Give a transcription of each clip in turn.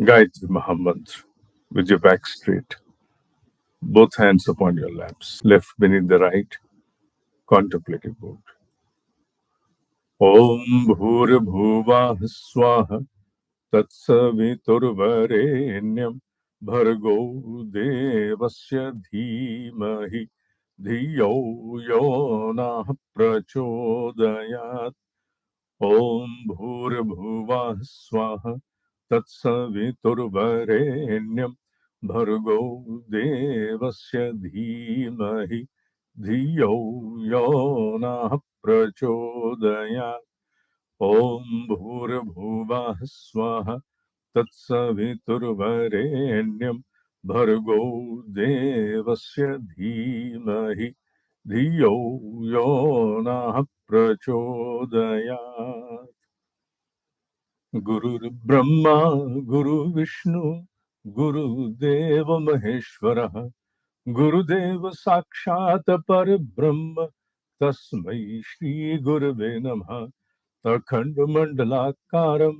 Gayatri Mahamantra with your back straight, both hands upon your laps, left beneath the right, contemplative mode. Om Bhurabhuvah Swaha Tatsaviturvarenyam Bhargo Devasya Dhimahi Dhiyo Yonah Prachodayat. Om Bhurabhuvah Swaha Tatsaviturvarenyam Bhargo Devasya Dhimahi Dhiyo Yonah Prachodayat. Om Bhurabhuvah Swaha Tatsaviturvarenyam Bhargo Devasya Dhimahi Dhiyo Yonah Prachodayat. Guru Brahma, Guru Vishnu, Guru Deva Maheshwara, Guru Deva Sakshat Parabrahma, Tasmai Shri Gurave Namah. अखंड मंडलाकारं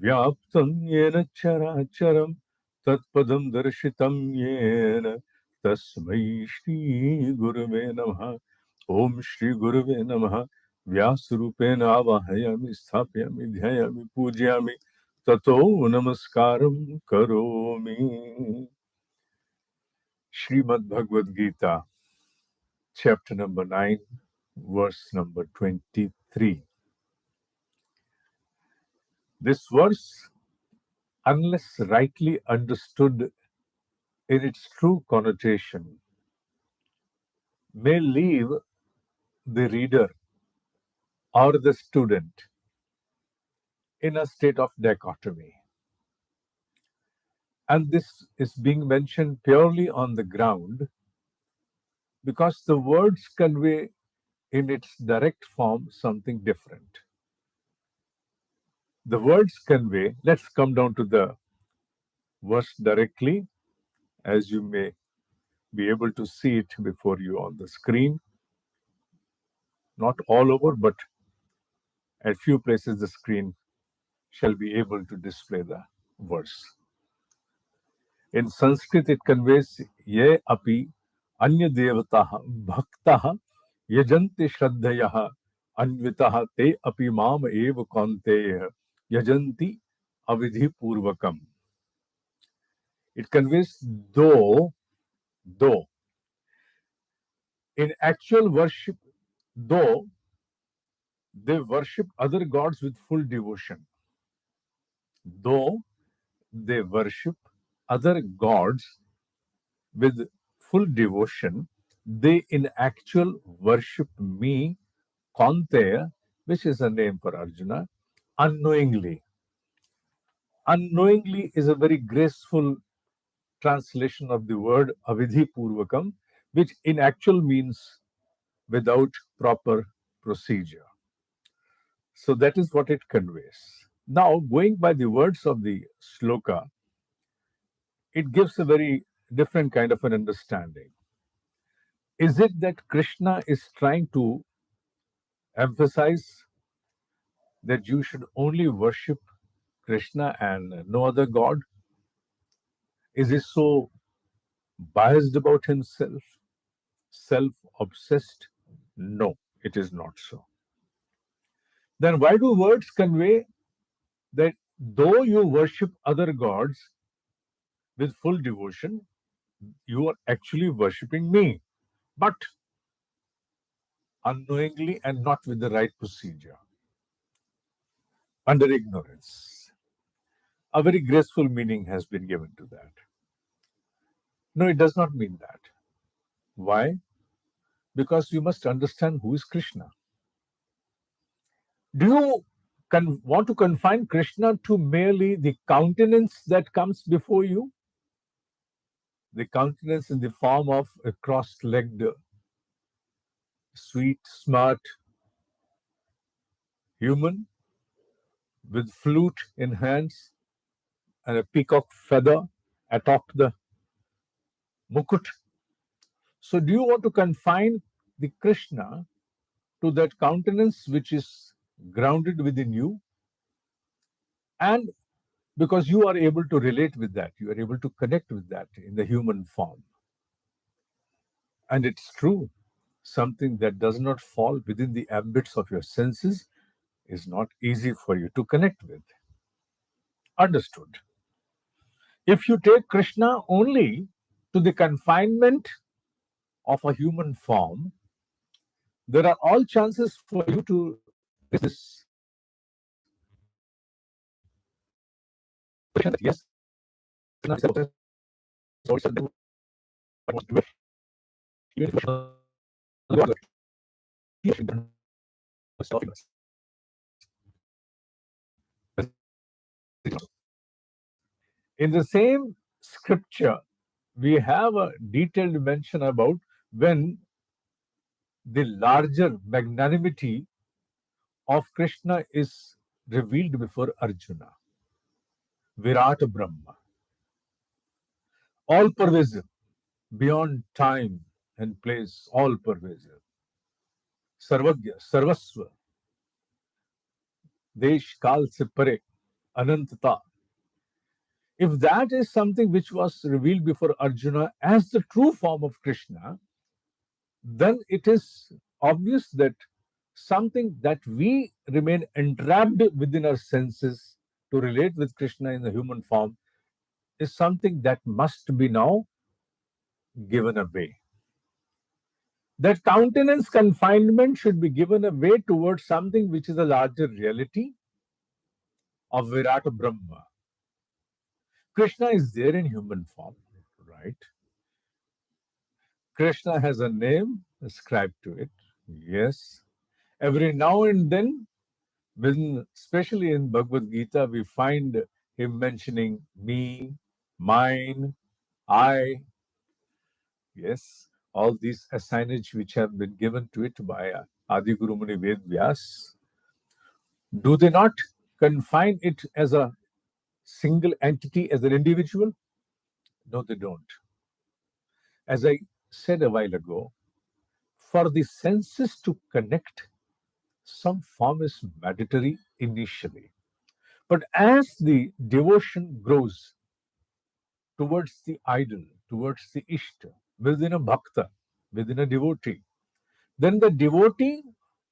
व्याप्तं येन चराचरं तत्पदं दर्शितं येन तस्मै श्री गुरुवे नमः. ओम श्री गुरुवे नमः. व्यासरूपेण आवाहयामि स्थापयामि ध्यायामि पूजयामि ततो नमस्कारं करोमि. Shrimed Bhagavad Gita, chapter number 9, verse number 23. This verse, unless rightly understood in its true connotation, may leave the reader or the student in a state of dichotomy. And this is being mentioned purely on the ground because the words convey in its direct form something different. The words convey, let's come down to the verse directly, as you may be able to see it before you on the screen. Not all over, but at few places the screen shall be able to display the verse. In Sanskrit, it conveys ye api anya devataha bhaktaha yajanti shraddhayaha anvitaha te api mam eva kanteya yajanti avidhi purvakam. It conveys though in actual worship, though they worship other gods with full devotion, though they worship other gods with full devotion, they in actual worship me, Kanteya, which is a name for Arjuna, unknowingly. Unknowingly is a very graceful translation of the word avidhi purvakam, which in actual means without proper procedure. So that is what it conveys. Now, going by the words of the sloka, it gives a very different kind of an understanding. Is it that Krishna is trying to emphasize that you should only worship Krishna and no other god? Is he so biased about himself, self-obsessed? No, it is not so. Then why do words convey that though you worship other gods with full devotion, you are actually worshipping me, but unknowingly and not with the right procedure, under ignorance? A very graceful meaning has been given to that. No, it does not mean that. Why? Because you must understand who is Krishna. Do you want to confine Krishna to merely the countenance that comes before you? The countenance in the form of a cross-legged, sweet, smart human with flute in hands and a peacock feather atop the mukut. So do you want to confine the Krishna to that countenance which is grounded within you? And because you are able to relate with that, you are able to connect with that in the human form. And it's true, something that does not fall within the ambits of your senses is not easy for you to connect with. Understood. If you take Krishna only to the confinement of a human form, there are all chances for you to resist this question that yes, Krishna is the what wants to do, even if Krishna is God, he actually does not stop us. In the same scripture, we have a detailed mention about when the larger magnanimity of Krishna is revealed before Arjuna. Virat Brahma, all pervasive, beyond time and place, all pervasive. Sarvagya, Sarvasva, Desh Kal se pare, Anantata. If that is something which was revealed before Arjuna as the true form of Krishna, then it is obvious that something that we remain entrapped within our senses to relate with Krishna in the human form is something that must be now given away. That countenance confinement should be given away towards something which is a larger reality of Virat Brahma. Krishna is there in human form, right? Krishna has a name ascribed to it, yes. Every now and then, especially in Bhagavad Gita, we find him mentioning me, mine, I, yes, all these assignage which have been given to it by Adi Guru Muni Ved Vyas. Do they not confine it as a single entity, as an individual? No, they don't. As I said a while ago, for the senses to connect, some form is mandatory initially. But as the devotion grows towards the idol, towards the Ishta, within a bhakta, within a devotee, then the devotee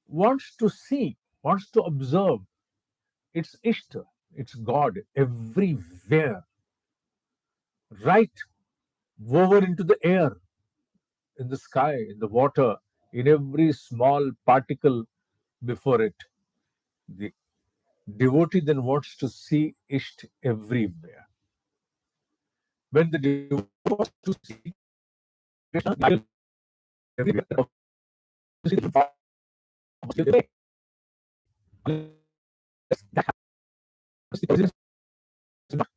wants to see, wants to observe its Ishta, its God everywhere, right woven into the air, in the sky, in the water, in every small particle before it. The devotee then wants to see Ishta everywhere. When the devotee wants to see Krishna everywhere, obviously the form must be away. Unless that happens, the presence is not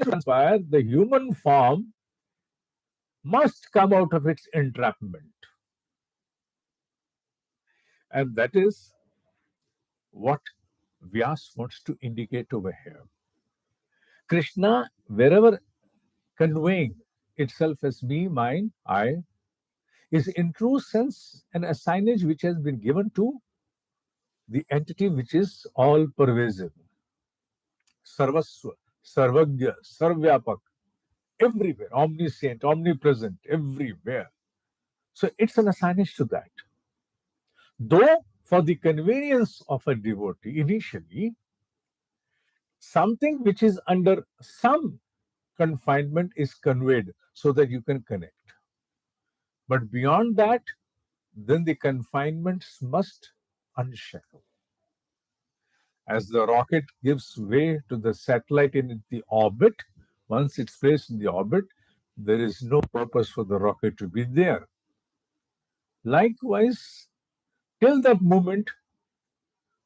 transpire, the human form must come out of its entrapment. And that is what Vyas wants to indicate over here. Krishna, wherever conveying itself as me, mine, I, is in true sense an assignage which has been given to the entity which is all pervasive. Sarvasva, Sarvagya, Sarvyapak, everywhere, omniscient, omnipresent, everywhere. So it's an assignage to that. Though for the convenience of a devotee, initially, something which is under some confinement is conveyed so that you can connect. But beyond that, then the confinements must unshackle. As the rocket gives way to the satellite in the orbit, once it's placed in the orbit, there is no purpose for the rocket to be there. Likewise, till that moment,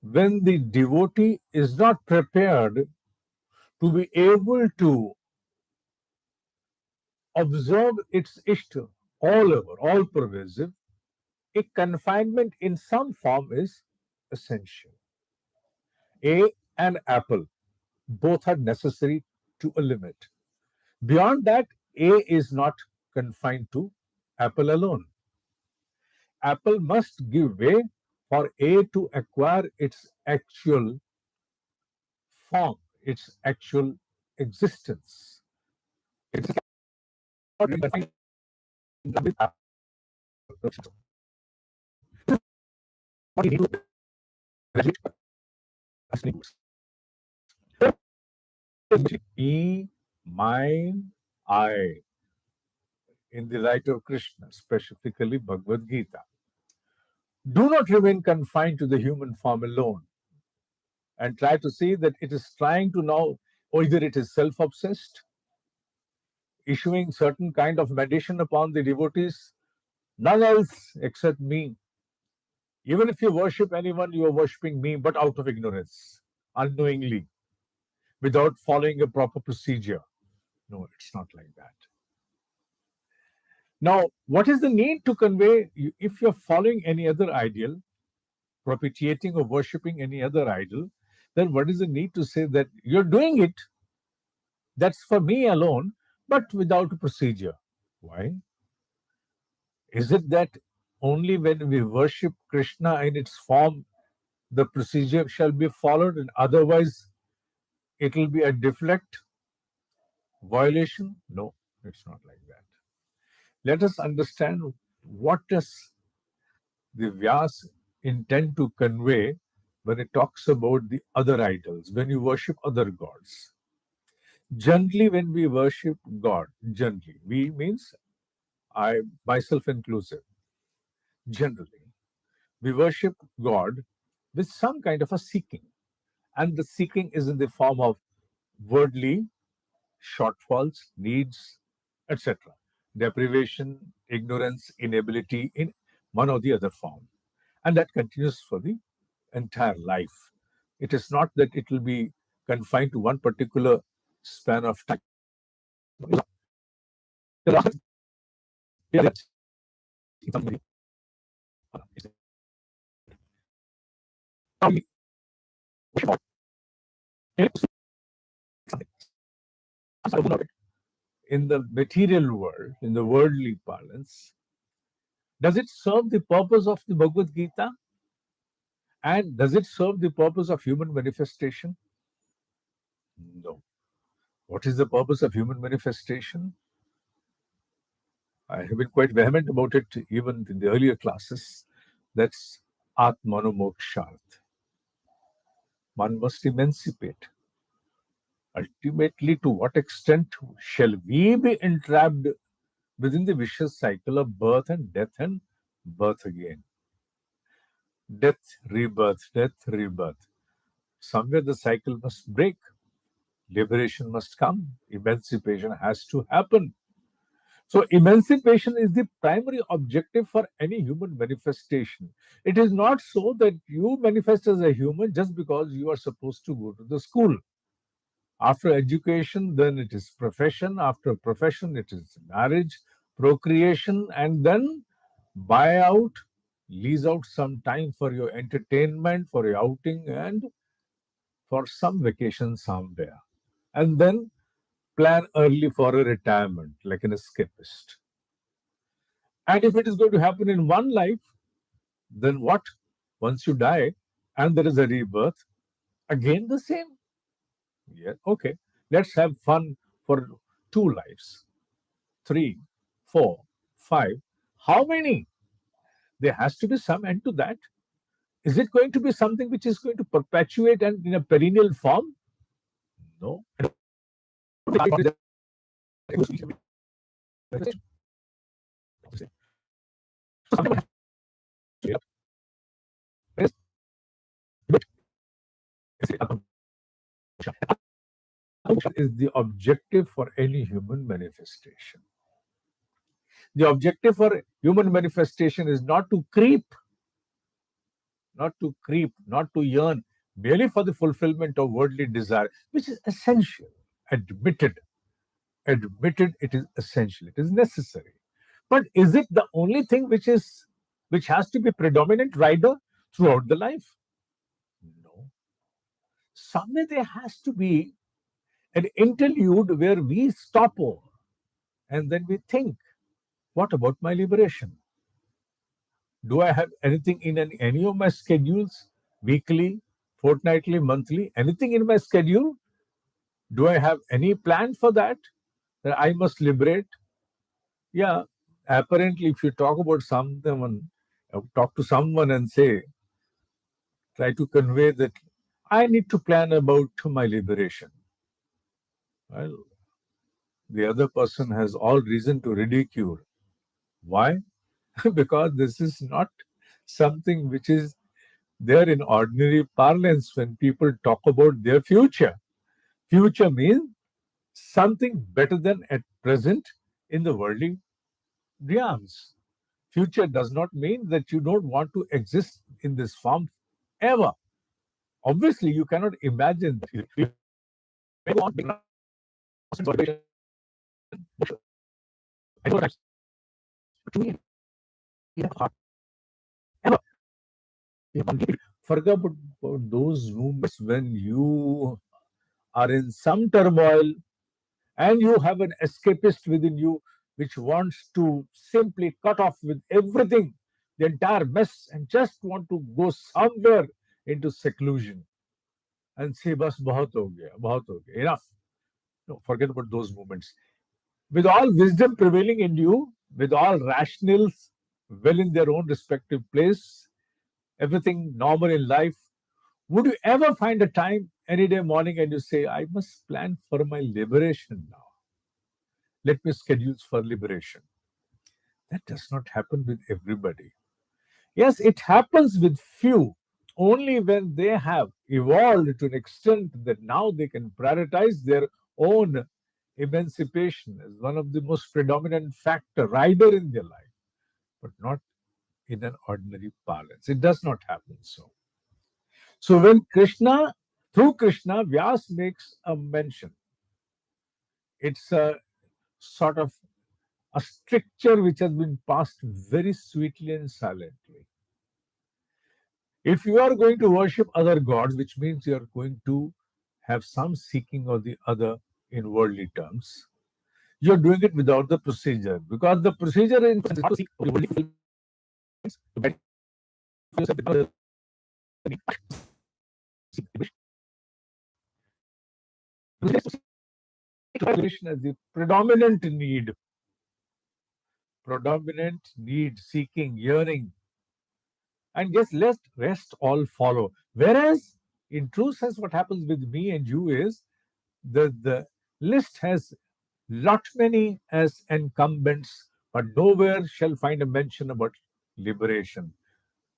when the devotee is not prepared to be able to observe its ishta all over, all pervasive, a confinement in some form is essential. And apple, both are necessary to a limit. Beyond that, A is not confined to apple alone. Apple must give way for A to acquire its actual form, its actual existence. It's not defined with what you need to graduate me, mine, I in the light of Krishna, specifically Bhagavad Gita. Do not remain confined to the human form alone and try to see that it is trying to now, either it is self-obsessed, issuing certain kind of meditation upon the devotees, none else except me. Even if you worship anyone, you are worshipping me, but out of ignorance, unknowingly, without following a proper procedure. No, it's not like that. Now, what is the need to convey if you're following any other ideal, propitiating or worshipping any other idol, then what is the need to say that you're doing it, that's for me alone, but without a procedure? Why? Is it that only when we worship Krishna in its form, the procedure shall be followed, and otherwise it will be a deflect, violation? No, it's not like that. Let us understand what does the Vyas intend to convey when it talks about the other idols, when you worship other gods. Generally, when we worship God, generally, we means I, myself inclusive, generally, we worship God with some kind of a seeking. And the seeking is in the form of worldly shortfalls, needs, etc. Deprivation, ignorance, inability in one or the other form. And that continues for the entire life. It is not that it will be confined to one particular span of time. In the material world, in the worldly parlance, does it serve the purpose of the Bhagavad Gita? And does it serve the purpose of human manifestation? No. What is the purpose of human manifestation? I have been quite vehement about it even in the earlier classes. That's Atmano Mokshart. One must emancipate. Ultimately, to what extent shall we be entrapped within the vicious cycle of birth and death and birth again? Death, rebirth, death, rebirth. Somewhere the cycle must break. Liberation must come. Emancipation has to happen. So emancipation is the primary objective for any human manifestation. It is not so that you manifest as a human just because you are supposed to go to the school. After education, then it is profession. After profession, it is marriage, procreation, and then buyout, lease out some time for your entertainment, for your outing, and for some vacation somewhere. And then plan early for a retirement, like an escapist. And if it is going to happen in one life, then what? Once you die and there is a rebirth, again the same. Yeah, okay. Let's have fun for 2 lives, 3, 4, 5. How many? There has to be some end to that. Is it going to be something which is going to perpetuate and in a perennial form? No. Is the objective for any human manifestation. The objective for human manifestation is not to creep, not to yearn merely for the fulfillment of worldly desire, which is essential, admitted, it is essential, it is necessary. But is it the only thing which has to be predominant rider throughout the life? No. Somewhere there has to be an interlude where we stop over and then we think, what about my liberation? Do I have anything in any of my schedules, weekly, fortnightly, monthly, anything in my schedule? Do I have any plan for that I must liberate? Yeah, apparently, if you talk about someone, talk to someone and say, try to convey that I need to plan about my liberation. Well, the other person has all reason to ridicule. Why? Because this is not something which is there in ordinary parlance when people talk about their future. Future means something better than at present in the worldly realms. Future does not mean that you don't want to exist in this form ever. Obviously, you cannot imagine that you may go on being lost in salvation, I know that's but to me, you have a heart ever. You have one deep. Forget about those moments when you are in some turmoil and you have an escapist within you which wants to simply cut off with everything, the entire mess, and just want to go somewhere into seclusion and say, Bas bahut ho gaya, enough. No, forget about those moments. With all wisdom prevailing in you, with all rationals well in their own respective place, everything normal in life, would you ever find a time any day morning and you say, I must plan for my liberation now? Let me schedule for liberation. That does not happen with everybody. Yes, it happens with few only when they have evolved to an extent that now they can prioritize their own emancipation as one of the most predominant factor rider in their life, but not in an ordinary parlance. It does not happen so. So when through Krishna, Vyas makes a mention. It's a sort of a stricture which has been passed very sweetly and silently. If you are going to worship other gods, which means you are going to have some seeking or the other in worldly terms, you're doing it without the procedure. Because the procedure in is not to seek for worldly fulfillments, to benefit yourself with others, seek liberation. Liberation as the predominant need, seeking, yearning, and yes, let rest all follow. Whereas in true sense, what happens with me and you is the list has lot many as incumbents, but nowhere shall find a mention about liberation.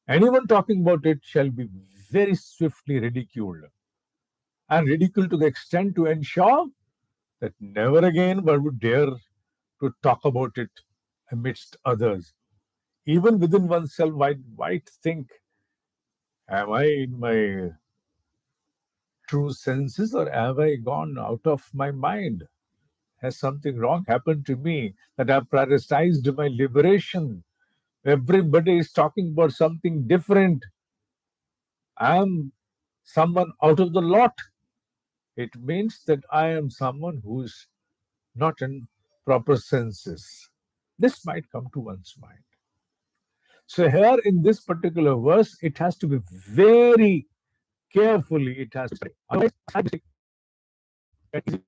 Anyone talking about it shall be very swiftly ridiculed, and ridiculed to the extent to ensure that never again one would dare to talk about it amidst others. Even within oneself, one might think, am I in my true senses or have I gone out of my mind? Has something wrong happened to me that I've prioritized my liberation? Everybody is talking about something different. I'm someone out of the lot. It means that I am someone who's not in proper senses. This might come to one's mind. So here in this particular verse, it has to be very carefully. It has to be. Otherwise, I mistake and easily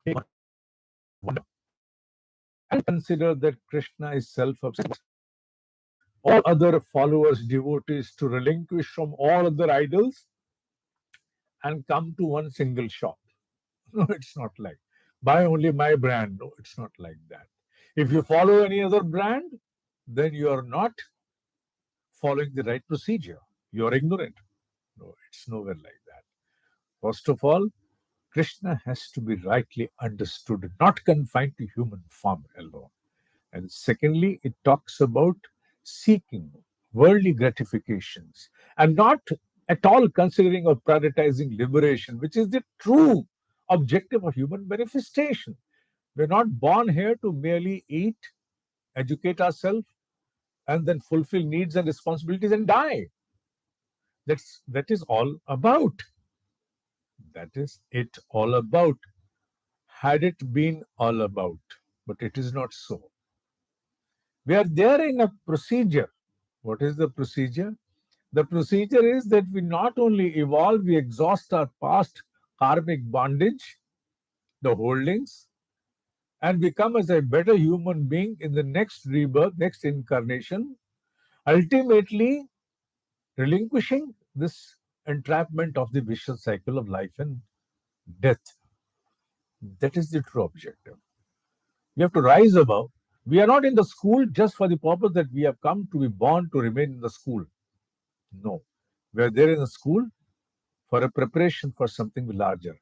take wonder. And consider that Krishna is self-obsessed. All other followers, devotees to relinquish from all other idols and come to one single shop. No, it's not like buy only my brand. No, it's not like that. If you follow any other brand, then you are not following the right procedure. You are ignorant. No, it's nowhere like that. First of all, Krishna has to be rightly understood, not confined to human form alone. And secondly, it talks about seeking worldly gratifications and not at all considering or prioritizing liberation, which is the true objective of human manifestation. We're not born here to merely eat, educate ourselves, and then fulfill needs and responsibilities and die. That is all about. That is it all about. Had it been all about, but it is not so. We are there in a procedure. What is the procedure? The procedure is that we not only evolve, we exhaust our past karmic bondage, the holdings, and become as a better human being in the next rebirth, next incarnation, ultimately relinquishing this entrapment of the vicious cycle of life and death. That is the true objective. We have to rise above. We are not in the school just for the purpose that we have come to be born to remain in the school. No. We are there in the school for a preparation for something larger.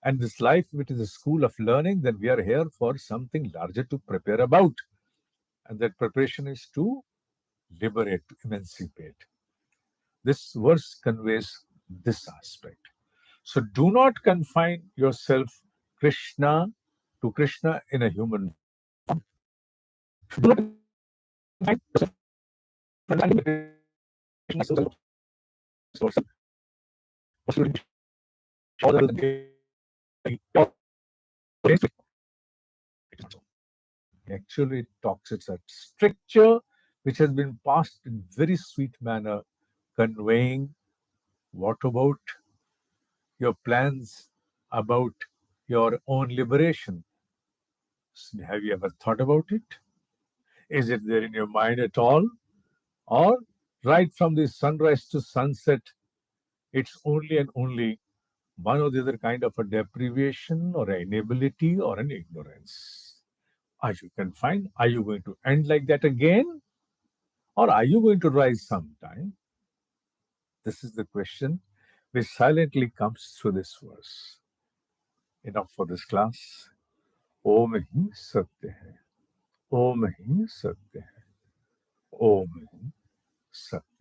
And this life, which is a school of learning, then we are here for something larger to prepare about. And that preparation is to liberate, to emancipate. This verse conveys this aspect. So do not confine yourself to Krishna in a human form. Do not confine yourself to understanding that Krishna is yourself. Actually, it talks, it's a stricture which has been passed in very sweet manner, conveying what about your plans about your own liberation. Have you ever thought about it? Is it there in your mind at all? Or right from the sunrise to sunset, it's only and only one or the other kind of a deprivation or an inability or an ignorance? Are you confined? Are you going to end like that again? Or are you going to rise sometime? This is the question which silently comes through this verse. Enough for this class. ओम ही सत्य है, ओम ही सत्य है, ओम ही सत्य।